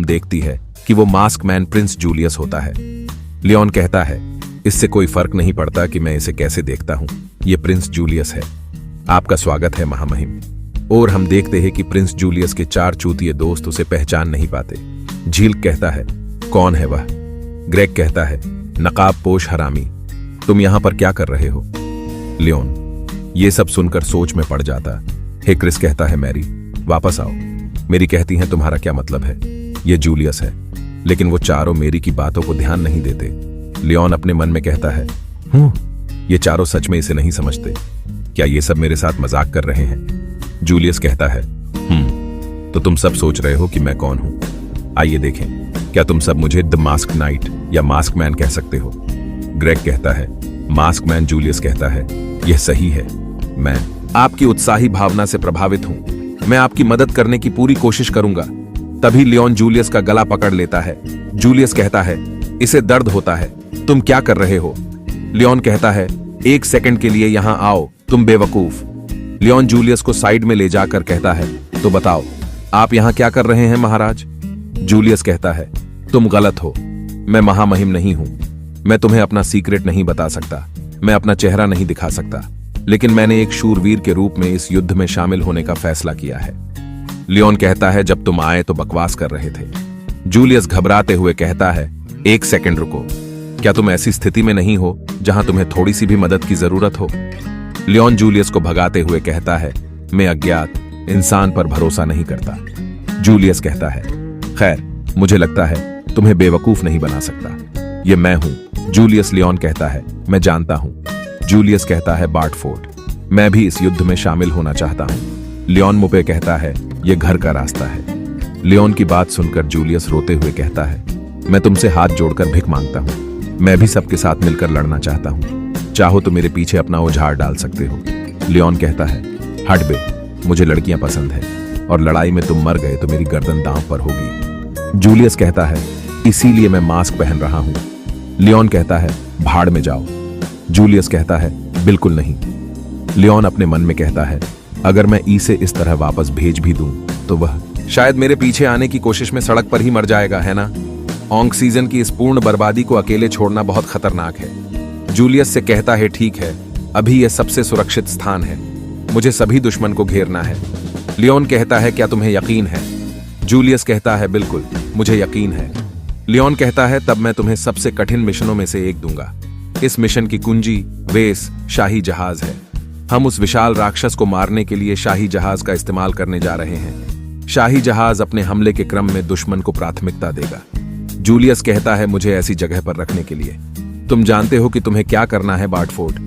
देखती है कि वो मास्क मैन प्रिंस जूलियस होता है। लियोन कहता है, इससे कोई फर्क नहीं पड़ता कि मैं इसे कैसे देखता हूं, ये प्रिंस जूलियस है। आपका स्वागत है महामहिम। और हम देखते हैं कि प्रिंस जूलियस के 4 चूतिए दोस्त उसे पहचान नहीं पाते। झील कहता है, कौन है वह? ग्रेग कहता है, नकाब पोश हरामी, तुम यहां पर क्या कर रहे हो? लियोन ये सब सुनकर सोच में पड़ जाता। हे क्रिस कहता है, मैरी वापस आओ। मेरी कहती है, तुम्हारा क्या मतलब है? ये जूलियस है। लेकिन वो चारों मेरी की बातों को ध्यान नहीं देते। लियोन अपने मन में कहता है, ये चारों सच में इसे नहीं समझते। क्या ये सब मेरे साथ मजाक कर रहे हैं? जूलियस कहता है, तो तुम सब सोच रहे हो कि मैं कौन हूं। आइए देखें, क्या तुम सब मुझे द मास्क नाइट या मास्क मैन कह सकते हो? ग्रेग कहता है, मास्क मैन। जूलियस कहता है, यह सही है। मैं आपकी उत्साही भावना से प्रभावित हूं। मैं आपकी मदद करने की पूरी कोशिश करूंगा। तभी लियोन जूलियस का गला पकड़ लेता है। जूलियस कहता है, इसे दर्द होता है, तुम क्या कर रहे हो? लियोन कहता है, 1 सेकंड के लिए यहां आओ, तुम बेवकूफ। लियोन जूलियस को साइड में ले जाकर कहता है, तो बताओ आप यहां क्या कर रहे हैं महाराज? जूलियस कहता है, तुम गलत हो। मैं महामहिम नहीं हूं। मैं तुम्हें अपना सीक्रेट नहीं बता सकता। मैं अपना चेहरा नहीं दिखा सकता। लेकिन मैंने एक शूरवीर के रूप में इस युद्ध में शामिल होने का फैसला किया है। लियोन कहता है, जब तुम आए तो बकवास कर रहे थे। जूलियस घबराते हुए कहता है, 1 सेकंड रुको। क्या तुम ऐसी स्थिति में नहीं हो जहां तुम्हें थोड़ी सी भी मदद की जरूरत हो? लियोन जूलियस को भगाते हुए कहता है, मैं अज्ञात इंसान पर भरोसा नहीं करता। जूलियस कहता है, खैर मुझे लगता है तुम्हें बेवकूफ नहीं बना सकता। ये मैं हूं। जूलियस लियोन कहता है, मैं जानता हूं। जूलियस कहता है, बार्टफोर्ड, मैं भी इस युद्ध में शामिल होना चाहता हूं। लियोन मुझे कहता है, यह घर का रास्ता है। लियोन की बात सुनकर जूलियस रोते हुए कहता है, मैं तुमसे हाथ जोड़कर भिख मांगता हूं। मैं भी सबके साथ मिलकर लड़ना चाहता हूं। चाहो तो मेरे पीछे अपना औजार डाल सकते हो। लियोन कहता है, हट बे, मुझे लड़कियां पसंद है और लड़ाई में तुम मर गए तो मेरी गर्दन दांव पर होगी। जूलियस कहता है, इसीलिए मैं मास्क पहन रहा हूं। लियोन कहता है, भाड़ में जाओ। जूलियस कहता है, बिल्कुल नहीं। लियोन अपने मन में कहता है, अगर मैं इसे इस तरह वापस भेज भी दूं तो वह शायद मेरे पीछे आने की कोशिश में सड़क पर ही मर जाएगा, है ना? ऑक्सीजन की इस पूर्ण बर्बादी को अकेले छोड़ना बहुत खतरनाक है। जूलियस से कहता है, ठीक है, अभी यह सबसे सुरक्षित स्थान है। मुझे सभी दुश्मन को घेरना है। लियोन कहता है, क्या तुम्हें यकीन है? जूलियस कहता है, बिल्कुल, मुझे यकीन है। लियोन कहता है, तब मैं तुम्हें सबसे कठिन मिशनों में से एक दूंगा। इस मिशन की कुंजी वेस शाही जहाज है। हम उस विशाल राक्षस को मारने के लिए शाही जहाज का इस्तेमाल करने जा रहे हैं। शाही जहाज अपने हमले के क्रम में दुश्मन को प्राथमिकता देगा। जूलियस कहता है, मुझे ऐसी जगह पर रखने के लिए। तुम जानते हो कि तुम्हें क्या करना है बार्टफोर्ड।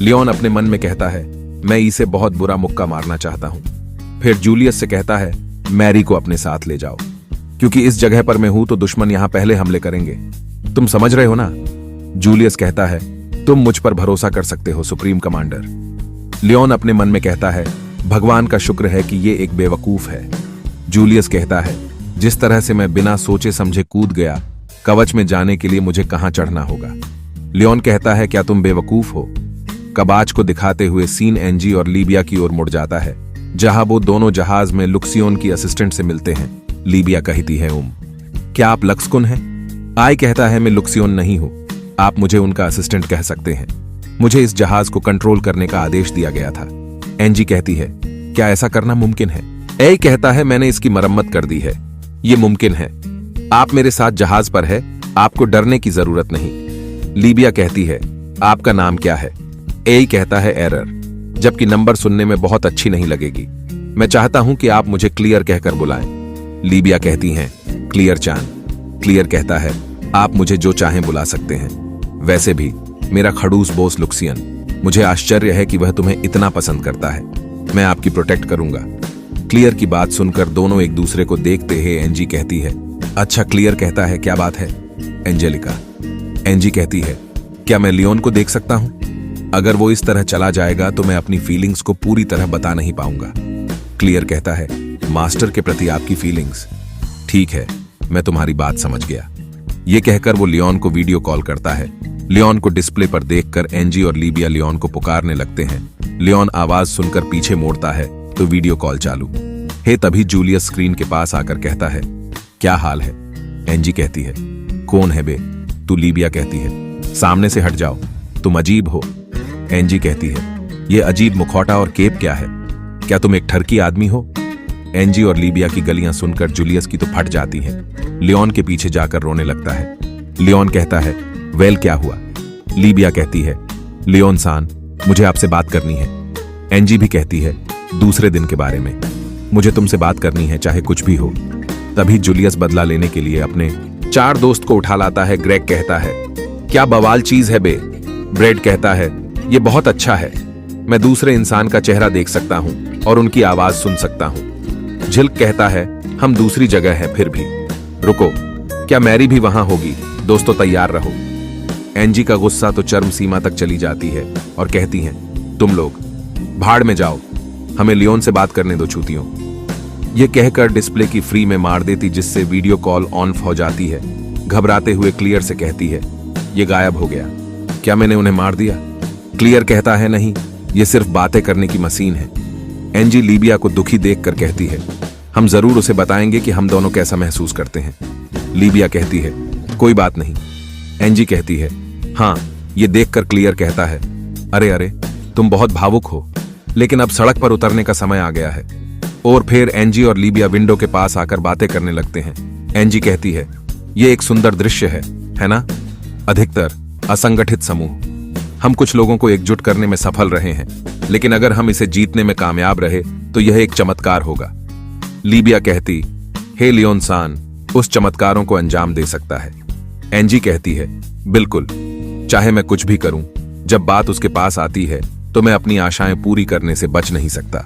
लियोन अपने मन में कहता है, मैं इसे बहुत बुरा मुक्का मारना चाहता हूं। फिर जूलियस से कहता है, मैरी को अपने साथ ले जाओ, क्योंकि इस जगह पर मैं हूं तो दुश्मन यहां पहले हमले करेंगे। तुम समझ रहे हो ना? जूलियस कहता है, तुम मुझ पर भरोसा कर सकते हो सुप्रीम कमांडर। लियोन अपने मन में कहता है, भगवान का शुक्र है कि ये एक बेवकूफ है। जूलियस कहता है, जिस तरह से मैं बिना सोचे समझे कूद गया, कवच में जाने के लिए मुझे कहां चढ़ना होगा। लियोन कहता है, क्या तुम बेवकूफ हो? कबाच को दिखाते हुए सीन एनजी और लीबिया की ओर मुड़ जाता है, जहां वो दोनों जहाज में लुक्सियोन की असिस्टेंट से मिलते हैं। लीबिया कहती है, क्या आप लक्सकुन हैं? आई कहता है, मैं लुक्सियोन नहीं हूं। आप मुझे उनका असिस्टेंट कह सकते हैं। मुझे इस जहाज को कंट्रोल करने का आदेश दिया गया था। एनजी कहती है, क्या ऐसा करना मुमकिन है? ए कहता है, मैंने इसकी मरम्मत कर दी है। ये मुमकिन है। आप मेरे साथ जहाज पर है, आपको डरने की जरूरत नहीं। लीबिया कहती है, आपका नाम क्या है? ए कहता है, एरर, जबकि नंबर सुनने में बहुत अच्छी नहीं लगेगी। मैं चाहता हूं कि आप मुझे क्लियर कहकर बुलाएं। लीबिया कहती हैं, क्लियर चांद। क्लियर कहता है, आप मुझे जो चाहें बुला सकते हैं। वैसे भी मेरा खड़ूस बोस लुक्सियन, मुझे आश्चर्य है कि वह तुम्हें इतना पसंद करता है। मैं आपकी प्रोटेक्ट करूंगा। क्लियर की बात सुनकर दोनों एक दूसरे को देखते हैं। एनजी कहती है, अच्छा। क्लियर कहता है, क्या बात है? एंजेलिका। एनजी कहती है, क्या मैं लियोन को देख सकता हूं? अगर वो इस तरह चला जाएगा तो मैं अपनी फीलिंग्स को पूरी तरह बता नहीं पाऊंगा। क्लियर कहता है, मास्टर के प्रति आपकी फीलिंग्स? ठीक है, मैं तुम्हारी बात समझ गया। ये कहकर वो लियोन को वीडियो कॉल करता है। लियोन को डिस्प्ले पर देखकर एनजी और लीबिया लियोन को पुकारने लगते हैं। लियोन आवाज सुनकर पीछे मोड़ता है तो वीडियो कॉल चालू है। तभी जूलियस स्क्रीन के पास आकर कहता है, क्या हाल है? एंजी कहती है, कौन है बे? तू लीबिया कहती है, सामने से हट जाओ, तुम अजीब हो। एंजी कहती है, ये अजीब मुखौटा और केप क्या है? क्या तुम एक ठरकी आदमी हो? एंजी और लीबिया की गलियां सुनकर जूलियस की तो फट जाती हैं। लियोन के पीछे जाकर रोने लगता है। लियोन कहता है, वेल क्या हुआ? लीबिया कहती है, लियोन सान, मुझे आपसे बात करनी है। एंजी भी कहती है, दूसरे दिन के बारे में, मुझे तुमसे बात करनी है चाहे कुछ भी हो। तभी जूलियस बदला लेने के लिए अपने 4 दोस्त को उठा लाता है। ग्रेग कहता है, क्या बवाल चीज है बे? ब्रेड कहता है, ये बहुत अच्छा है, मैं दूसरे इंसान का चेहरा देख सकता हूं और उनकी आवाज सुन सकता हूं। झिल्क कहता है, हम दूसरी जगह हैं फिर भी। रुको, क्या मैरी भी वहां होगी? दोस्तों तैयार रहो। एंजी का गुस्सा तो चरम सीमा तक चली जाती है और कहती हैं, तुम लोग भाड़ में जाओ, हमें लियोन से बात करने दो छूतियों। यह कहकर डिस्प्ले की फ्री में मार देती, जिससे वीडियो कॉल ऑन हो जाती है। घबराते हुए क्लियर से कहती है, यह गायब हो गया, क्या मैंने उन्हें मार दिया? क्लियर कहता है, नहीं, यह सिर्फ बातें करने की मशीन है। एंजी लीबिया को दुखी देखकर कहती है, हम जरूर उसे बताएंगे कि हम दोनों कैसा महसूस करते हैं। लीबिया कहती है, कोई बात नहीं। एंजी कहती है, हाँ। ये देखकर क्लियर कहता है, अरे अरे, तुम बहुत भावुक हो, लेकिन अब सड़क पर उतरने का समय आ गया है। और फिर एंजी और लीबिया विंडो के पास आकर बातें करने लगते हैं। एंजी कहती है, ये एक सुंदर दृश्य है ना? अधिकतर असंगठित समूह, हम कुछ लोगों को एकजुट करने में सफल रहे हैं, लेकिन अगर हम इसे जीतने में कामयाब रहे तो यह एक चमत्कार होगा। लीबिया कहती, हे लियोन सान, उस चमत्कारों को अंजाम दे सकता है। एंजी कहती है, बिल्कुल, चाहे मैं कुछ भी करूं, जब बात उसके पास आती है तो मैं अपनी आशाएं पूरी करने से बच नहीं सकता।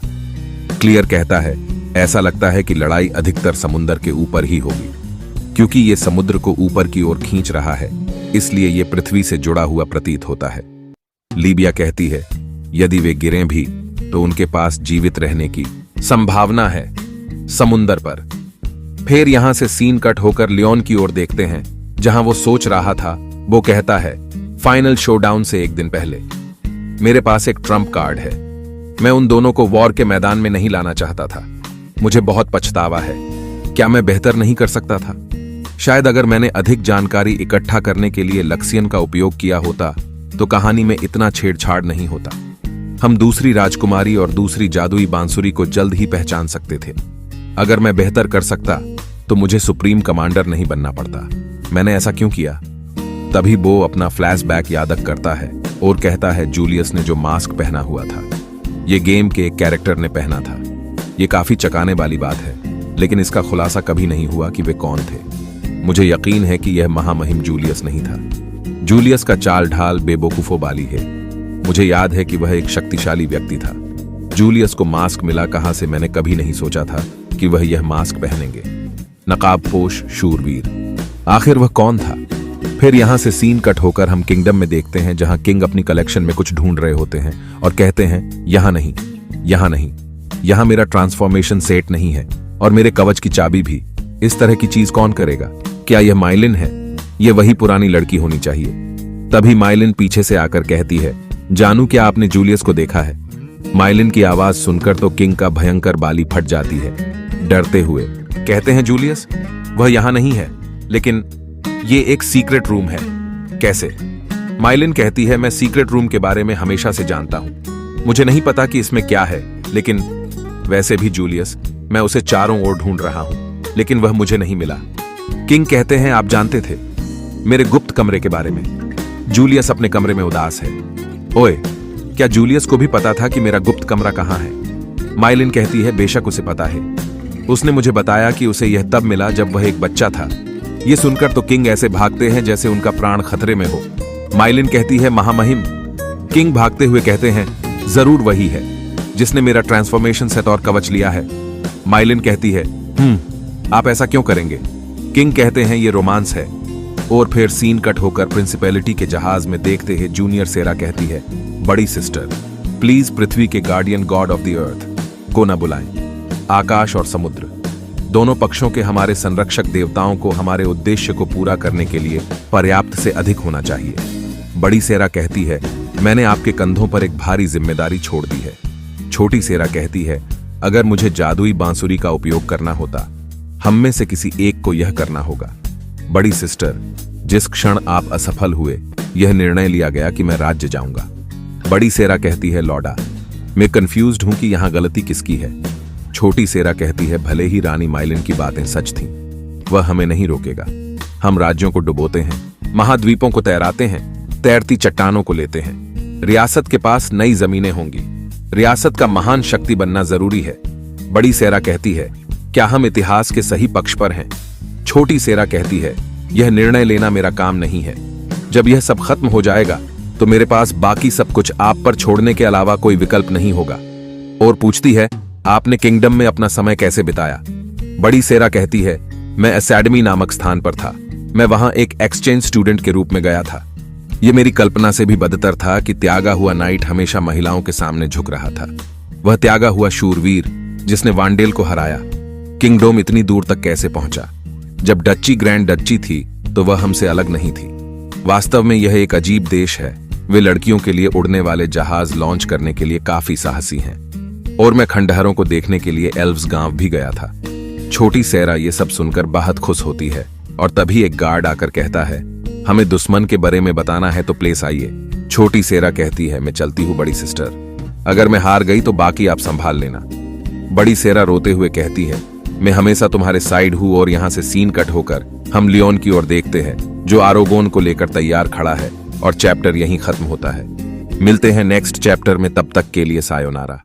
क्लियर कहता है, ऐसा लगता है कि लड़ाई अधिकतर समुद्र के ऊपर ही होगी, क्योंकि यह समुद्र को ऊपर की ओर खींच रहा है, इसलिए यह पृथ्वी से जुड़ा हुआ प्रतीत होता है। लीबिया कहती है, यदि वे गिरें भी तो उनके पास जीवित रहने की संभावना है समुंदर पर। फिर यहां से सीन कट होकर लियोन की ओर देखते हैं, जहां वो सोच रहा था। वो कहता है, फाइनल शोडाउन से एक दिन पहले मेरे पास एक ट्रम्प कार्ड है। मैं उन दोनों को वॉर के मैदान में नहीं लाना चाहता था। मुझे बहुत पछतावा है। क्या मैं बेहतर नहीं कर सकता था? शायद अगर मैंने अधिक जानकारी इकट्ठा करने के लिए लक्सियन का उपयोग किया होता तो कहानी में इतना छेड़छाड़ नहीं होता। हम दूसरी राजकुमारी और दूसरी जादुई बांसुरी को जल्द ही पहचान सकते थे। अगर मैं बेहतर कर सकता तो मुझे सुप्रीम कमांडर नहीं बनना पड़ता। मैंने ऐसा क्यों किया? तभी वो अपना फ्लैशबैक याद करता है और कहता है, जूलियस ने जो मास्क पहना हुआ था, ये गेम के एक कैरेक्टर ने पहना था। ये काफी चकाने वाली बात है, लेकिन इसका खुलासा कभी नहीं हुआ कि वे कौन थे। मुझे यकीन है कि यह महामहिम जूलियस नहीं था। जूलियस का चाल ढाल बेवकूफों वाली है। मुझे याद है कि वह एक शक्तिशाली व्यक्ति था। जूलियस को मास्क मिला कहां से, मैंने कभी नहीं सोचा था कि वह यह मास्क पहनेंगे। नकाबपोश शूरवीर, आखिर वह कौन था? फिर यहां से सीन कट होकर हम किंगडम में देखते हैं, जहां किंग अपनी कलेक्शन में कुछ ढूंढ रहे होते हैं और कहते हैं, यहां नहीं, यहां नहीं, यहां मेरा ट्रांसफॉर्मेशन सेट नहीं है और मेरे कवच की चाबी भी। इस तरह की चीज कौन करेगा? क्या यह माइलिन है? यह वही पुरानी लड़की होनी चाहिए। तभी माइलिन पीछे से आकर कहती है, जानू, क्या आपने जूलियस को देखा है? माइलिन की आवाज सुनकर तो किंग का भयंकर बाली फट जाती है। डरते हुए कहते हैं, जूलियस, वह यहां नहीं है, लेकिन ये एक सीक्रेट रूम है। कैसे? माइलिन कहती है, मैं सीक्रेट रूम के बारे में हमेशा से जानता हूं। मुझे नहीं पता कि इसमें क्या है, लेकिन वैसे भी जूलियस, मैं उसे चारों ओर ढूंढ रहा हूं, लेकिन वह मुझे नहीं मिला। किंग कहते हैं, आप जानते थे मेरे गुप्त कमरे के बारे में। जूलियस अपने कमरे में उदास है। ओए, क्या जूलियस को भी पता था कि मेरा गुप्त कमरा कहां है? माइलिन कहती है, बेशक उसे पता है। उसने मुझे बताया कि उसे यह तब मिला जब वह एक बच्चा था। ये सुनकर तो किंग ऐसे भागते हैं जैसे उनका प्राण खतरे में हो। माइलिन कहती है, महामहिम। किंग भागते हुए कहते हैं, जरूर वही है जिसने मेरा ट्रांसफॉर्मेशन सेट और कवच लिया है। माइलिन कहती है, आप ऐसा क्यों करेंगे? किंग कहते हैं, ये रोमांस है। और फिर सीन कट होकर प्रिंसिपैलिटी के जहाज में देखते हैं जूनियर सेरा कहती है, बड़ी सिस्टर, प्लीज पृथ्वी के guardian God of the earth को न बुलाएं। आकाश और समुद्र दोनों पक्षों के हमारे संरक्षक देवताओं को हमारे उद्देश्य को पूरा करने के लिए पर्याप्त से अधिक होना चाहिए। बड़ी सेरा कहती है, मैंने आपके कंधों पर एक भारी जिम्मेदारी छोड़ दी है। छोटी सेरा कहती है, अगर मुझे जादुई बांसुरी का उपयोग करना होता, हम में से किसी एक को यह करना होगा। बड़ी सिस्टर, जिस क्षण आप असफल हुए यह निर्णय लिया गया कि मैं राज्य जाऊंगा। बड़ी सेरा कहती है, लॉर्डा, मैं कंफ्यूज्ड हूं कि यहां गलती किसकी है। छोटी सेरा कहती है, भले ही रानी माइलिन की बातें सच थीं, वह हमें नहीं रोकेगा। हम राज्यों को डुबोते हैं, महाद्वीपों को तैराते हैं, तैरती चट्टानों को लेते हैं। रियासत के पास नई जमीनें होंगी। रियासत का महान शक्ति बनना जरूरी है। बड़ी सेरा कहती है, क्या हम इतिहास के सही पक्ष पर हैं? छोटी सेरा कहती है, यह निर्णय लेना मेरा काम नहीं है। जब यह सब खत्म हो जाएगा तो मेरे पास बाकी सब कुछ आप पर छोड़ने के अलावा कोई विकल्प नहीं होगा। और पूछती है, आपने किंगडम में अपना समय कैसे बिताया? बड़ी सेरा कहती है, मैं एकेडमी नामक स्थान पर था। मैं वहां एक एक्सचेंज स्टूडेंट के रूप में गया था। यह मेरी कल्पना से भी बदतर था कि त्यागा हुआ नाइट हमेशा महिलाओं के सामने झुक रहा था। वह त्यागा हुआ शूरवीर जिसने वांडेल को हराया, किंगडम इतनी दूर तक कैसे पहुंचा? जब डच्ची ग्रैंड डच्ची थी तो वह हमसे अलग नहीं थी। वास्तव में यह एक अजीब देश है। वे लड़कियों के लिए उड़ने वाले जहाज लॉन्च करने के लिए काफी साहसी हैं। और मैं खंडहरों को देखने के लिए एल्व्स गांव भी गया था। छोटी सेरा ये सब सुनकर बहुत खुश होती है और तभी एक गार्ड आकर कहता है, हमें दुश्मन के बारे में बताना है तो प्लेस आइए। छोटी सेरा कहती है, मैं चलती हूँ बड़ी सिस्टर। अगर मैं हार गई तो बाकी आप संभाल लेना। बड़ी सेरा रोते हुए कहती है, मैं हमेशा तुम्हारे साइड हूं। और यहां से सीन कट होकर हम लियोन की ओर देखते हैं जो आरोगोन को लेकर तैयार खड़ा है और चैप्टर यहीं खत्म होता है। मिलते हैं नेक्स्ट चैप्टर में, तब तक के लिए सायोनारा।